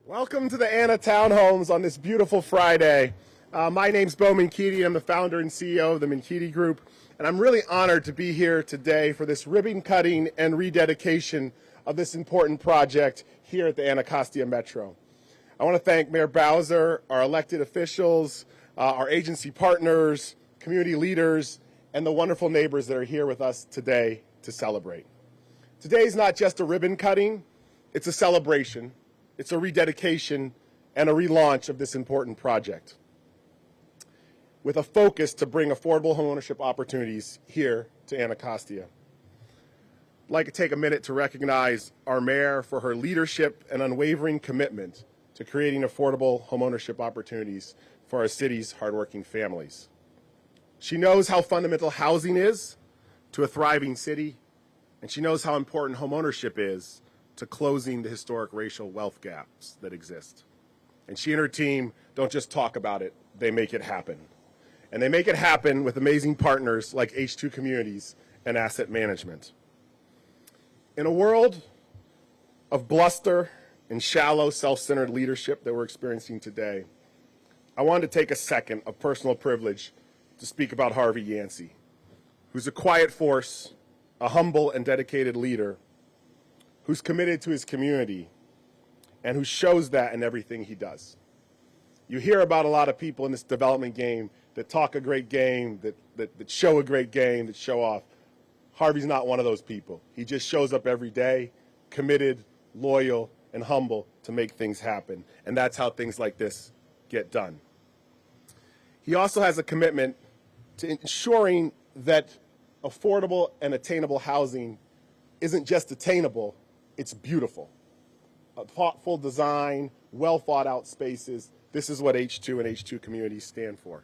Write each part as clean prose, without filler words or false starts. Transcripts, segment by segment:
Welcome to the Anna Townhomes on this beautiful Friday. My name's Bo Minkiti. I'm the founder and CEO of the Minkiti Group, and I'm really honored to be here today for this ribbon cutting and rededication of this important project here at the Anacostia Metro. I want to thank Mayor Bowser, our elected officials, our agency partners, community leaders, and the wonderful neighbors that are here with us today to celebrate. Today is not just a ribbon cutting, it's a celebration. It's a rededication and a relaunch of this important project with a focus to bring affordable homeownership opportunities here to Anacostia. I'd like to take a minute to recognize our mayor for her leadership and unwavering commitment to creating affordable homeownership opportunities for our city's hardworking families. She knows how fundamental housing is to a thriving city, and she knows how important homeownership is to closing the historic racial wealth gaps that exist. And she and her team don't just talk about it, they make it happen. And they make it happen with amazing partners like H2 Communities and Asset Management. In a world of bluster and shallow, self-centered leadership that we're experiencing today, I wanted to take a second of personal privilege to speak about Harvey Yancey, who's a quiet force, a humble and dedicated leader, who's committed to his community, and who shows that in everything he does. You hear about a lot of people in this development game that talk a great game, that show a great game, that show off. Harvey's not one of those people. He just shows up every day, committed, loyal, and humble to make things happen. And that's how things like this get done. He also has a commitment to ensuring that affordable and attainable housing isn't just attainable, it's beautiful. A thoughtful design, well thought out spaces. This is what H2 and H2 Communities stand for.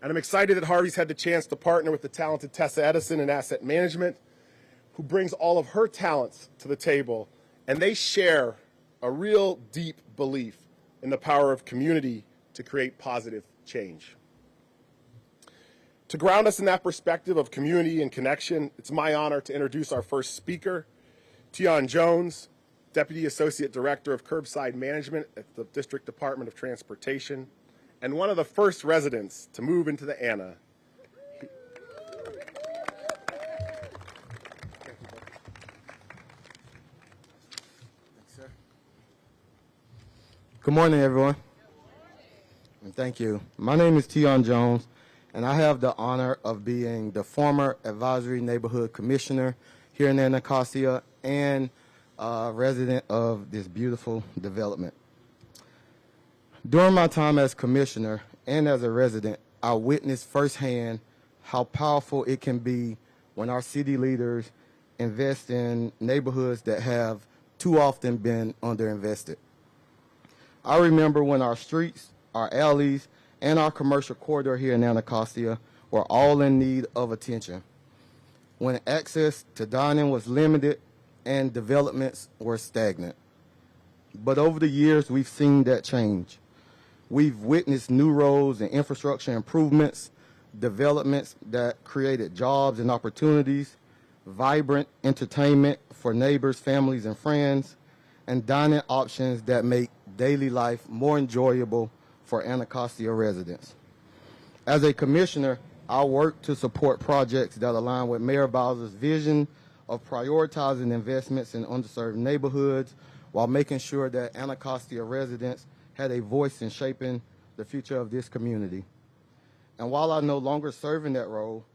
And I'm excited that Harvey's had the chance to partner with the talented Tessa Edison in Asset Management, who brings all of her talents to the table, and they share a real deep belief in the power of community to create positive change. To ground us in that perspective of community and connection, it's my honor to introduce our first speaker, Tion Jones, Deputy Associate Director of Curbside Management at the District Department of Transportation, and one of the first residents to move into the Anna. Good morning, everyone. And thank you. My name is Tion Jones, and I have the honor of being the former Advisory Neighborhood Commissioner here in Anacostia and resident of this beautiful development. During my time as commissioner and as a resident, I witnessed firsthand how powerful it can be when our city leaders invest in neighborhoods that have too often been underinvested. I remember when our streets, our alleys, and our commercial corridor here in Anacostia were all in need of attention, when access to dining was limited and developments were stagnant. But over the years, we've seen that change. We've witnessed new roads and infrastructure improvements, developments that created jobs and opportunities, vibrant entertainment for neighbors, families, and friends, and dining options that make daily life more enjoyable for Anacostia residents. As a commissioner, I work to support projects that align with Mayor Bowser's vision of prioritizing investments in underserved neighborhoods while making sure that Anacostia residents had a voice in shaping the future of this community. And while I no longer serve in that role,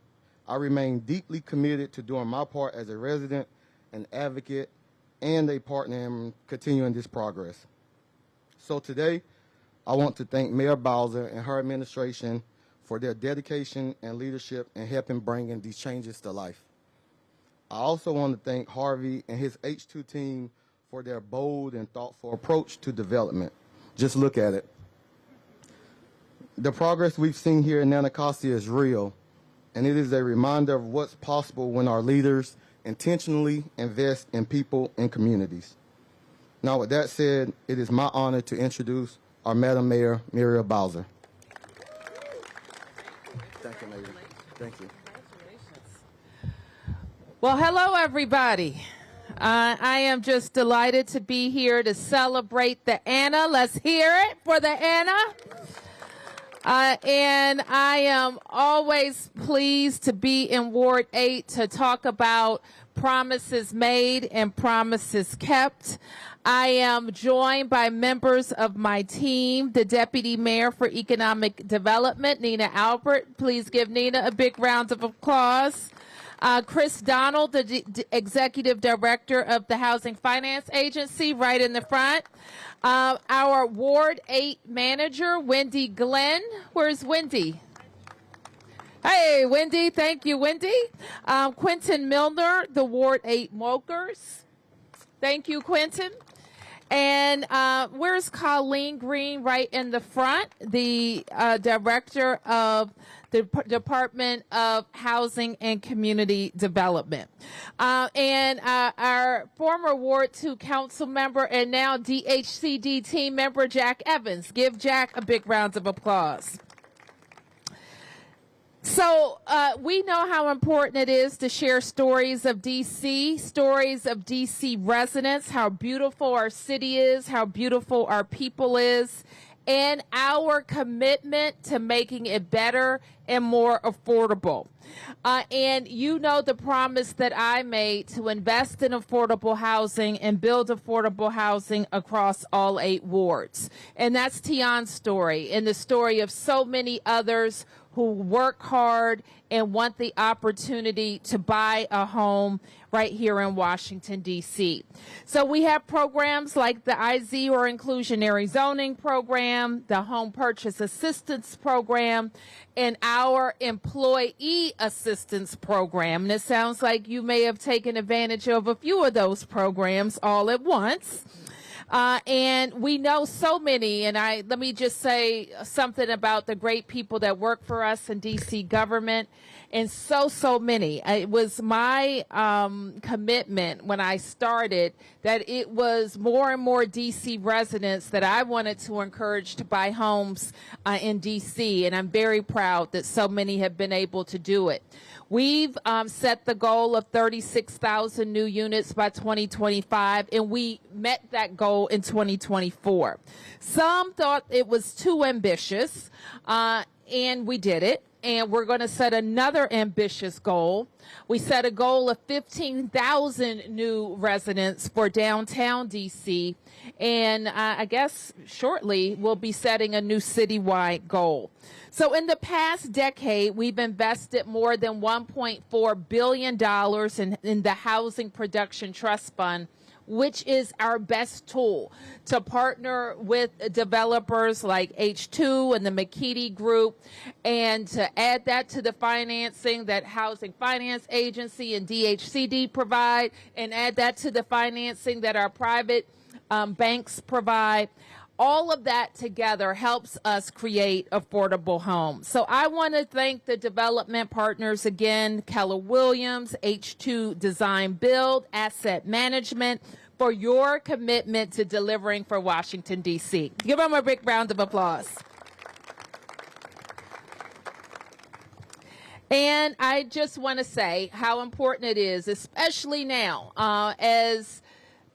I remain deeply committed to doing my part as a resident, an advocate, and a partner in continuing this progress. So today, I want to thank Mayor Bowser and her administration for their dedication and leadership in helping bringing these changes to life. I also want to thank Harvey and his H2 team for their bold and thoughtful approach to development. Just look at it. The progress we've seen here in Anacostia is real, and it is a reminder of what's possible when our leaders intentionally invest in people and communities. Now, with that said, it is my honor to introduce our Madam Mayor, Muriel Bowser. Thank you, Mayor. Thank you. Well, hello, everybody. I am just delighted to be here to celebrate the Anna. Let's hear it for the Anna. And I am always pleased to be in Ward 8 to talk about promises made and promises kept. I am joined by members of my team, the Deputy Mayor for Economic Development, Nina Albert. Please give Nina a big round of applause. Chris Donald, the Executive Director of the Housing Finance Agency, right in the front. Our Ward 8 Manager, Wendy Glenn. Where's Wendy? Hey, Wendy. Thank you, Wendy. Quentin Milner, the Ward 8 Mokers. Thank you, Quentin. And where's Colleen Green right in the front, the Director of the Department of Housing and Community Development. And our former Ward 2 council member and now DHCD team member, Jack Evans. Give Jack a big round of applause. So we know how important it is to share stories of D.C., stories of D.C. residents, how beautiful our city is, how beautiful our people is, and our commitment to making it better and more affordable. And you know the promise that I made to invest in affordable housing and build affordable housing across all 8 wards. And that's Tion's story and the story of so many others who work hard and want the opportunity to buy a home right here in Washington, D.C. So we have programs like the IZ or Inclusionary Zoning Program, the Home Purchase Assistance Program, and our Employee Assistance Program. And it sounds like you may have taken advantage of a few of those programs all at once. And we know so many, and let me just say something about the great people that work for us in D.C. government, and so many. It was my commitment when I started that it was more and more D.C. residents that I wanted to encourage to buy homes in D.C., and I'm very proud that so many have been able to do it. We've set the goal of 36,000 new units by 2025, and we met that goal in 2024. Some thought it was too ambitious, and we did it. And we're going to set another ambitious goal. We set a goal of 15,000 new residents for downtown D.C., and I guess shortly we'll be setting a new citywide goal. So in the past decade, we've invested more than $1.4 billion in the Housing Production Trust Fund, which is our best tool to partner with developers like H2 and the McKinney Group, and to add that to the financing that Housing Finance Agency and DHCD provide, and add that to the financing that our private banks provide. All of that together helps us create affordable homes. So I want to thank the development partners again, Keller Williams, H2 Design Build, Asset Management, for your commitment to delivering for Washington, D.C. Give them a big round of applause. And I just want to say how important it is, especially now, as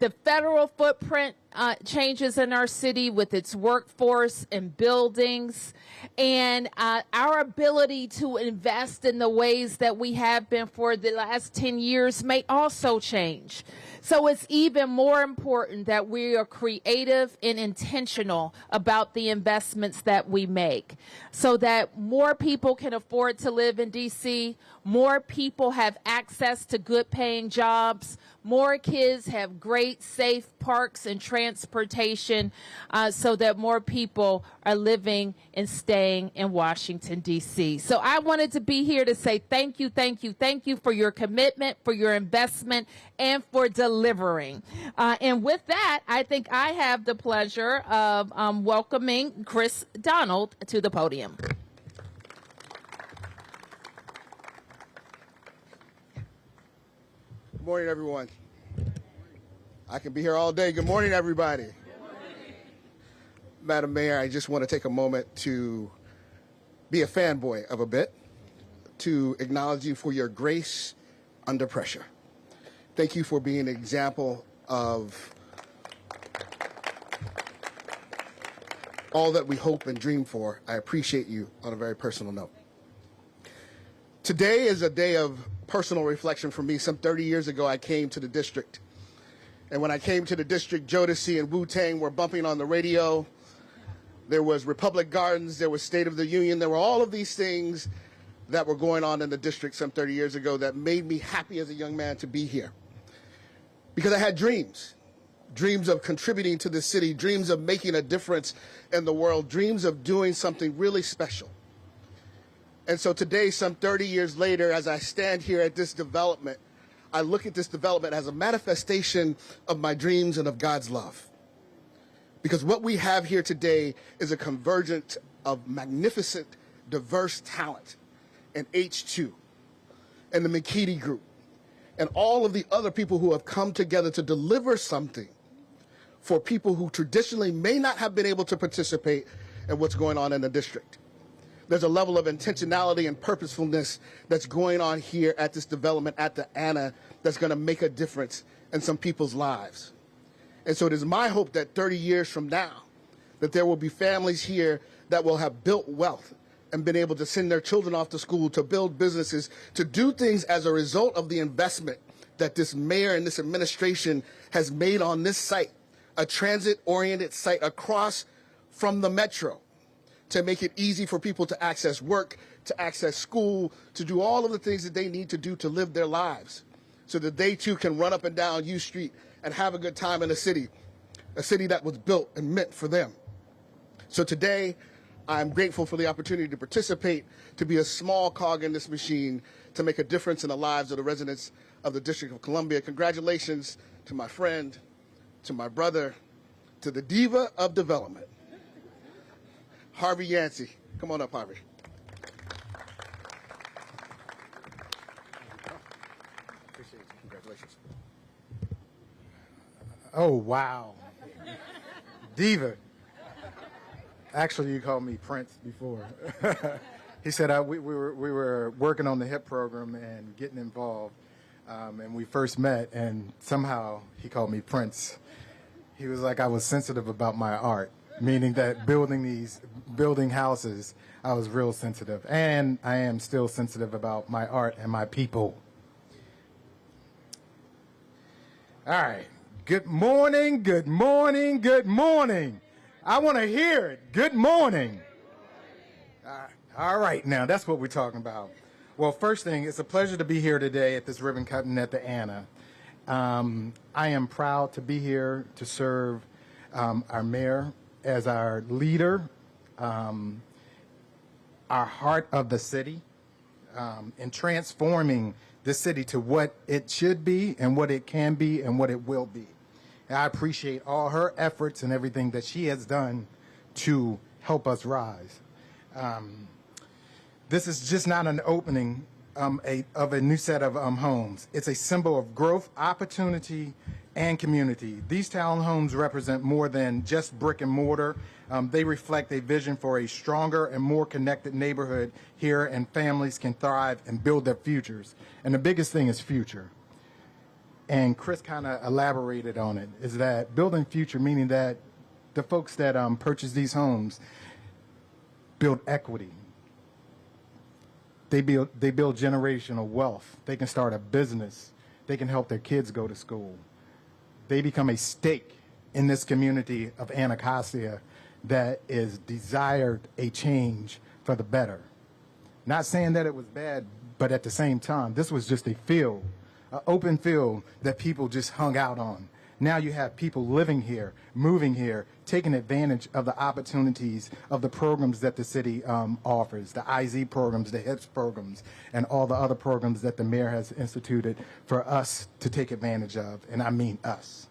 the federal footprint changes in our city with its workforce and buildings, and our ability to invest in the ways that we have been for the last 10 years may also change. So it's even more important that we are creative and intentional about the investments that we make so that more people can afford to live in D.C., more people have access to good paying jobs, more kids have great, safe parks and transportation, so that more people are living and staying in Washington, D.C. So I wanted to be here to say thank you for your commitment, for your investment, and for delivering. And with that, I think I have the pleasure of welcoming Chris Donald to the podium. Good morning, everyone. I can be here all day. Good morning, everybody. Good morning. Madam Mayor, I just want to take a moment to be a fanboy of a bit, to acknowledge you for your grace under pressure. Thank you for being an example of all that we hope and dream for. I appreciate you on a very personal note. Today is a day of personal reflection for me. Some 30 years ago, I came to the district. And when I came to the district, Jodeci and Wu-Tang were bumping on the radio. There was Republic Gardens, there was State of the Union. There were all of these things that were going on in the district some 30 years ago that made me happy as a young man to be here. Because I had dreams of contributing to the city, dreams of making a difference in the world, dreams of doing something really special. And so today, some 30 years later, as I stand here at this development, I look at this development as a manifestation of my dreams and of God's love. Because what we have here today is a convergence of magnificent, diverse talent and H2 and the McKinney Group and all of the other people who have come together to deliver something for people who traditionally may not have been able to participate in what's going on in the district. There's a level of intentionality and purposefulness that's going on here at this development at the Ana that's going to make a difference in some people's lives. And so it is my hope that 30 years from now, that there will be families here that will have built wealth and been able to send their children off to school, to build businesses, to do things as a result of the investment that this mayor and this administration has made on this site, a transit-oriented site across from the metro, to make it easy for people to access work, to access school, to do all of the things that they need to do to live their lives, so that they too can run up and down U Street and have a good time in a city that was built and meant for them. So today, I'm grateful for the opportunity to participate, to be a small cog in this machine, to make a difference in the lives of the residents of the District of Columbia. Congratulations to my friend, to my brother, to the diva of development, Harvey Yancey. Come on up, Harvey. Appreciate you. Congratulations. Oh, wow. Diva. Actually, you called me Prince before. He said we were working on the HIP program and getting involved, and we first met, and somehow he called me Prince. He was like I was sensitive about my art, meaning that building houses, I was real sensitive, and I am still sensitive about my art and my people. All right. Good morning, good morning, good morning. I want to hear it. Good morning. All right, now that's what we're talking about. Well, first thing, it's a pleasure to be here today at this ribbon cutting at the Ana. I am proud to be here to serve our mayor as our leader, our heart of the city, in transforming the city to what it should be and what it can be and what it will be. And I appreciate all her efforts and everything that she has done to help us rise. This is just not an opening of a new set of homes. It's a symbol of growth, opportunity, and community. These townhomes represent more than just brick and mortar. They reflect a vision for a stronger and more connected neighborhood here, and families can thrive and build their futures. And the biggest thing is future. And Chris kind of elaborated on it, is that building future, meaning that the folks that purchase these homes build equity. They build generational wealth. They can start a business. They can help their kids go to school. They become a stake in this community of Anacostia that is desired a change for the better. Not saying that it was bad, but at the same time, this was just a field, an open field that people just hung out on. Now you have people living here, moving here, taking advantage of the opportunities of the programs that the city offers, the IZ programs, the HIPS programs, and all the other programs that the mayor has instituted for us to take advantage of, and I mean us.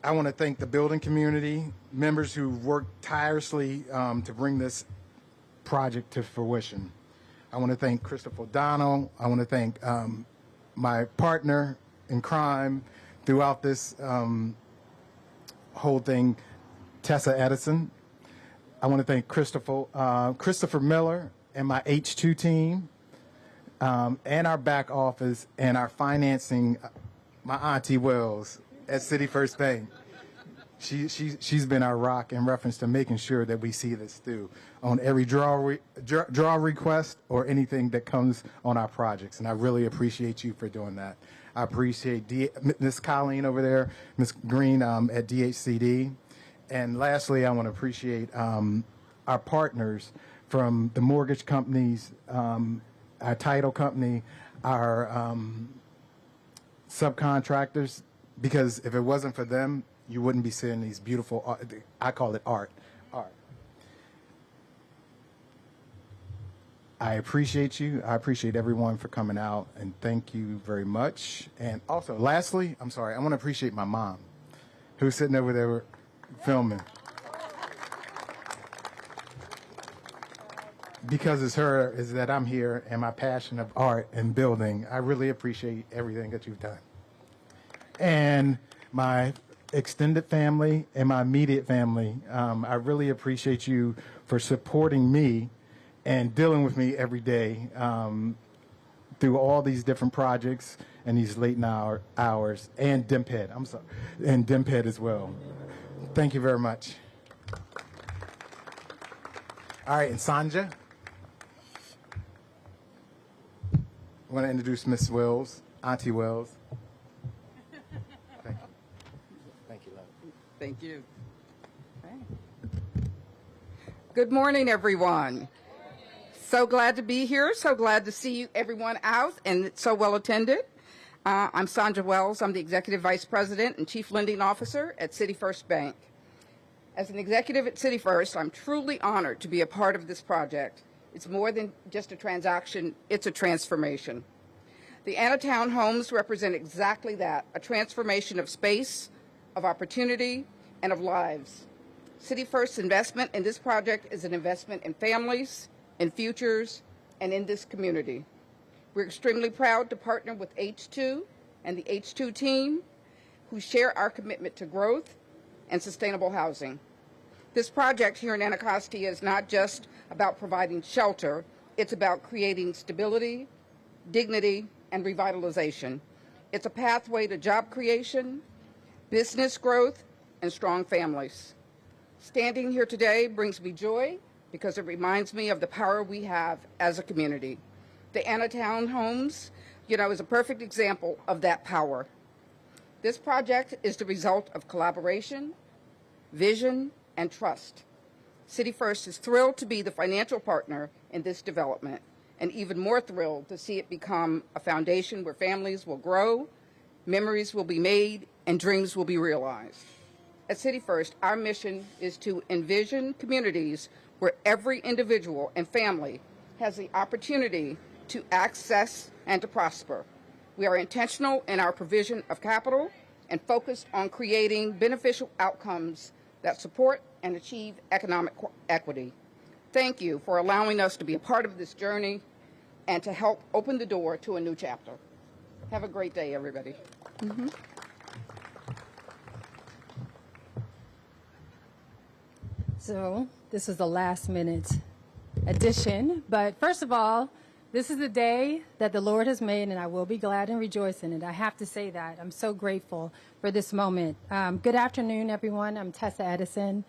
I want to thank the building community, members who worked tirelessly to bring this project to fruition. I want to thank Christopher O'Donnell. I want to thank my partner in crime throughout this whole thing, Tessa Edison. I want to thank Christopher Miller and my H2 team, and our back office and our financing, my Auntie Wells at City First Bank. She's been our rock in reference to making sure that we see this through on every draw request or anything that comes on our projects. And I really appreciate you for doing that. I appreciate Ms. Colleen over there, Ms. Green at DHCD. And lastly, I want to appreciate our partners from the mortgage companies, our title company, our subcontractors, because if it wasn't for them, you wouldn't be seeing these beautiful art. I call it art. I appreciate you. I appreciate everyone for coming out, and thank you very much. And also, lastly, I want to appreciate my mom, who's sitting over there filming. Because it's her is that I'm here, and my passion of art and building. I really appreciate everything that you've done. And my extended family and my immediate family, I really appreciate you for supporting me and dealing with me every day through all these different projects and these late hours, and DIMPED, and DIMPED as well. Thank you very much. All right, and Sanja. I want to introduce Miss Wells, Auntie Wells. Thank you. Thank you, love. Thank you. Okay. Good morning, everyone. So glad to be here. So glad to see everyone out and it's so well attended. I'm Sandra Wells. I'm the Executive Vice President and Chief Lending Officer at City First Bank. As an executive at City First, I'm truly honored to be a part of this project. It's more than just a transaction, it's a transformation. The Townhomes represent exactly that, a transformation of space, of opportunity, and of lives. City First's investment in this project is an investment in families, in futures, and in this community. We're extremely proud to partner with H2 and the H2 team, who share our commitment to growth and sustainable housing. This project here in Anacostia is not just about providing shelter, it's about creating stability, dignity, and revitalization. It's a pathway to job creation, business growth, and strong families. Standing here today brings me joy because it reminds me of the power we have as a community. The Townhomes, is a perfect example of that power. This project is the result of collaboration, vision, and trust. City First is thrilled to be the financial partner in this development, and even more thrilled to see it become a foundation where families will grow, memories will be made, and dreams will be realized. At City First, our mission is to envision communities where every individual and family has the opportunity to access and to prosper. We are intentional in our provision of capital and focused on creating beneficial outcomes that support and achieve economic equity. Thank you for allowing us to be a part of this journey and to help open the door to a new chapter. Have a great day, everybody. So this is the last minute addition, but first of all, this is the day that the Lord has made, and I will be glad and rejoice in it. I have to say that. I'm so grateful for this moment. Good afternoon, everyone. I'm Tessa Edison,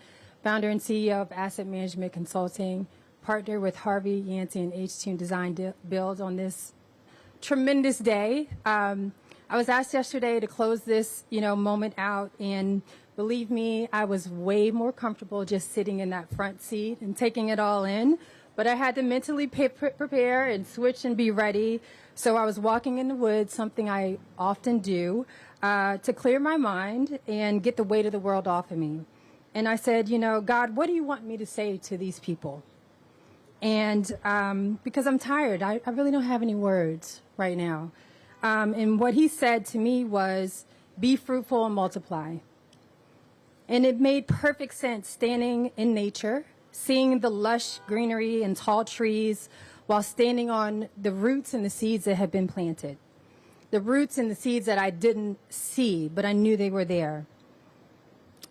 founder and CEO of Asset Management Consulting, partner with Harvey, Yancey, and H2 Design Build on this tremendous day. I was asked yesterday to close this, moment out, and believe me, I was way more comfortable just sitting in that front seat and taking it all in. But I had to mentally prepare and switch and be ready. So I was walking in the woods, something I often do, to clear my mind and get the weight of the world off of me. And I said, God, what do you want me to say to these people? And because I'm tired, I really don't have any words right now. And what he said to me was, be fruitful and multiply. And it made perfect sense standing in nature, seeing the lush greenery and tall trees while standing on the roots and the seeds that had been planted. The roots and the seeds that I didn't see, but I knew they were there.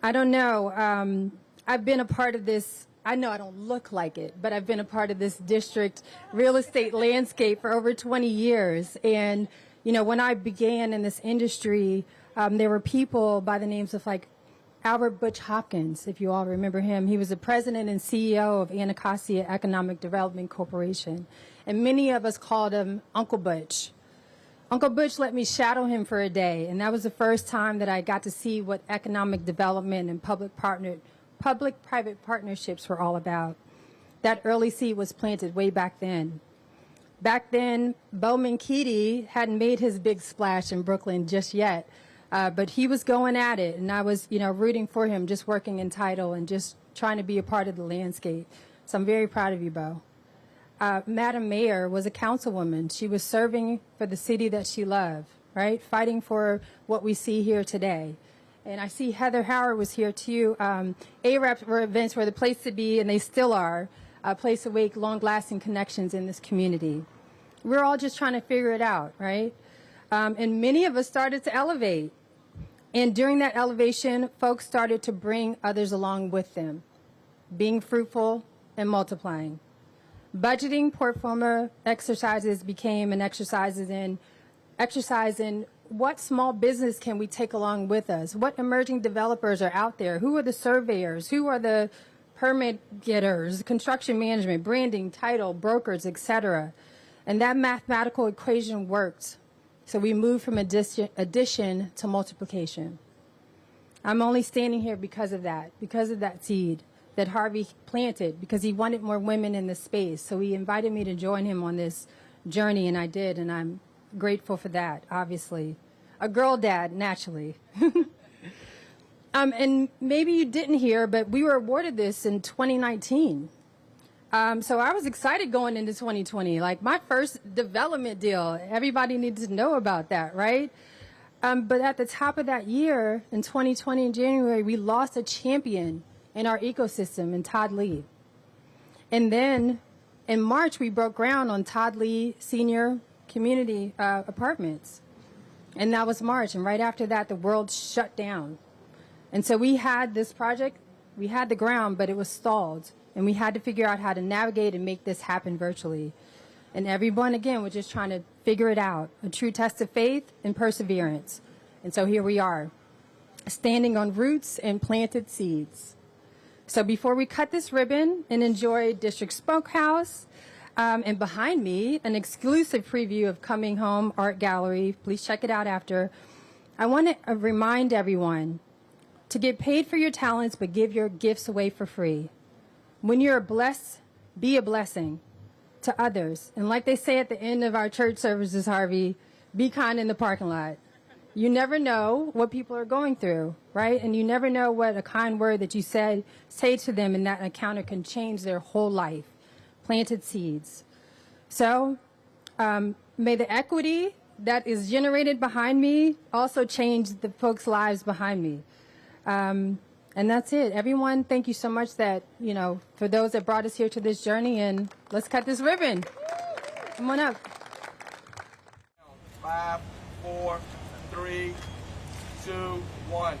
I don't know. I've been a part of this I know I don't look like it, but I've been a part of this district real estate landscape for over 20 years. And, you know, when I began in this industry, there were people by the names of like Albert Butch Hopkins, if you all remember him. He was the president and CEO of Anacostia Economic Development Corporation. And many of us called him Uncle Butch. Uncle Butch let me shadow him for a day, and that was the first time that I got to see what economic development and public-private partnerships were all about. That early seed was planted way back then. Back then, Bowman Keaty hadn't made his big splash in Brooklyn just yet, but he was going at it, and I was, you know, rooting for him, just working in title and just trying to be a part of the landscape. So I'm very proud of you, Bo. Madam Mayor was a councilwoman. She was serving for the city that she loved, right? Fighting for what we see here today. And I see Heather Howard was here too. ARAPs were events were the place to be, and they still are, a place to make long-lasting connections in this community. We're all just trying to figure it out, right? And many of us started to elevate. And during that elevation, folks started to bring others along with them, being fruitful and multiplying. Budgeting portfolio exercises became an exercise in what small business can we take along with us? What emerging developers are out there? Who are the surveyors? Who are the permit getters, construction management, branding, title, brokers, etc.? And that mathematical equation worked. So we moved from addition to multiplication. I'm only standing here because of that seed that Harvey planted, because he wanted more women in the space. So he invited me to join him on this journey, and I did, and I'm grateful for that, obviously. A girl dad, naturally. And maybe you didn't hear, but we were awarded this in 2019. So I was excited going into 2020, like my first development deal. Everybody needs to know about that, right? But at the top of that year, in 2020 in January, we lost a champion in our ecosystem in Todd Lee. And then in March, we broke ground on Todd Lee Senior Community Apartments. And that was March. And right after that, the world shut down. And so we had this project, we had the ground, but it was stalled. And we had to figure out how to navigate and make this happen virtually. And everyone, again, was just trying to figure it out. A true test of faith and perseverance. And so here we are, standing on roots and planted seeds. So before we cut this ribbon and enjoy District Smokehouse, and behind me, an exclusive preview of Coming Home Art Gallery, please check it out after, I want to remind everyone to get paid for your talents, but give your gifts away for free. When you're blessed, be a blessing to others. And like they say at the end of our church services, Harvey, be kind in the parking lot. You never know what people are going through, right? And you never know what a kind word that you say to them in that encounter can change their whole life. Planted seeds. So may the equity that is generated behind me also change the folks' lives behind me. And that's it. Everyone, thank you so much that, you know, for those that brought us here to this journey, and let's cut this ribbon. Come on up. 5, 4, 3, 2, 1.